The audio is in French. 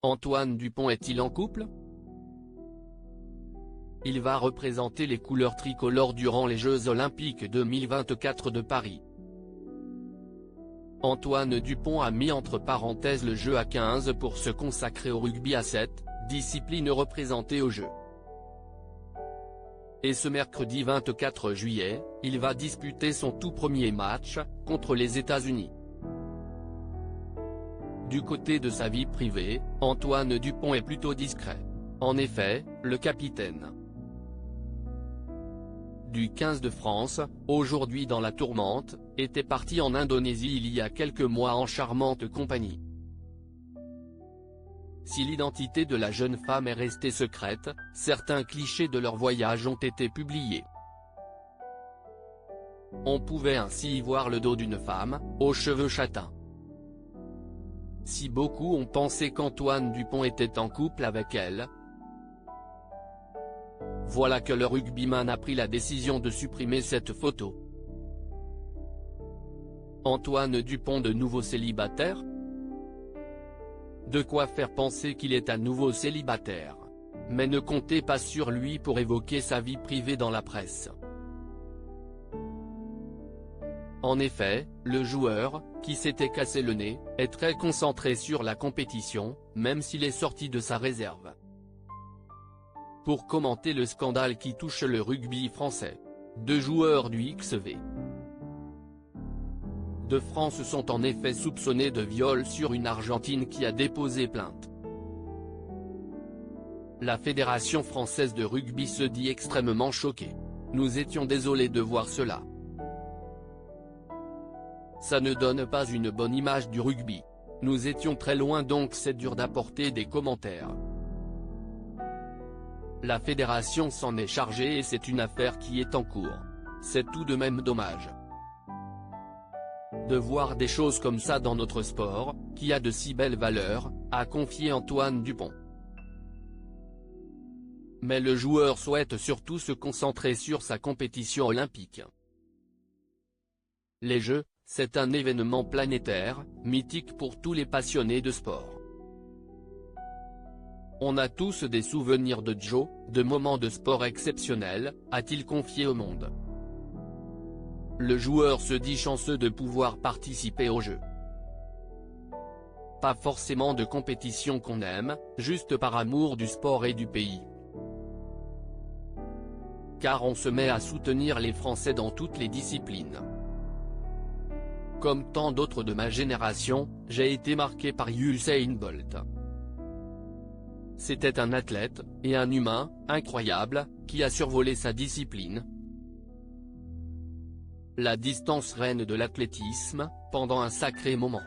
Antoine Dupont est-il en couple? Il va représenter les couleurs tricolores durant les Jeux Olympiques 2024 de Paris. Antoine Dupont a mis entre parenthèses le jeu à 15 pour se consacrer au rugby à 7, discipline représentée aux Jeux. Et ce mercredi 24 juillet, il va disputer son tout premier match, contre les États-Unis. Du côté de sa vie privée, Antoine Dupont est plutôt discret. En effet, le capitaine du 15 de France, aujourd'hui dans la tourmente, était parti en Indonésie il y a quelques mois en charmante compagnie. Si l'identité de la jeune femme est restée secrète, certains clichés de leur voyage ont été publiés. On pouvait ainsi y voir le dos d'une femme, aux cheveux châtains. Si beaucoup ont pensé qu'Antoine Dupont était en couple avec elle, voilà que le rugbyman a pris la décision de supprimer cette photo. Antoine Dupont de nouveau célibataire? De quoi faire penser qu'il est à nouveau célibataire. Mais ne comptez pas sur lui pour évoquer sa vie privée dans la presse. En effet, le joueur, qui s'était cassé le nez, est très concentré sur la compétition, même s'il est sorti de sa réserve. Pour commenter le scandale qui touche le rugby français, 2 joueurs du XV de France sont en effet soupçonnés de viol sur une Argentine qui a déposé plainte. La Fédération française de rugby se dit extrêmement choquée. Nous étions désolés de voir cela. Ça ne donne pas une bonne image du rugby. Nous étions très loin donc c'est dur d'apporter des commentaires. La fédération s'en est chargée et c'est une affaire qui est en cours. C'est tout de même dommage de voir des choses comme ça dans notre sport, qui a de si belles valeurs, a confié Antoine Dupont. Mais le joueur souhaite surtout se concentrer sur sa compétition olympique. Les Jeux, c'est un événement planétaire, mythique pour tous les passionnés de sport. On a tous des souvenirs de Joe, de moments de sport exceptionnels, a-t-il confié au Monde. Le joueur se dit chanceux de pouvoir participer aux Jeux. Pas forcément de compétition qu'on aime, juste par amour du sport et du pays. Car on se met à soutenir les Français dans toutes les disciplines. Comme tant d'autres de ma génération, j'ai été marqué par Usain Bolt. C'était un athlète, et un humain, incroyable, qui a survolé sa discipline. La distance reine de l'athlétisme, pendant un sacré moment.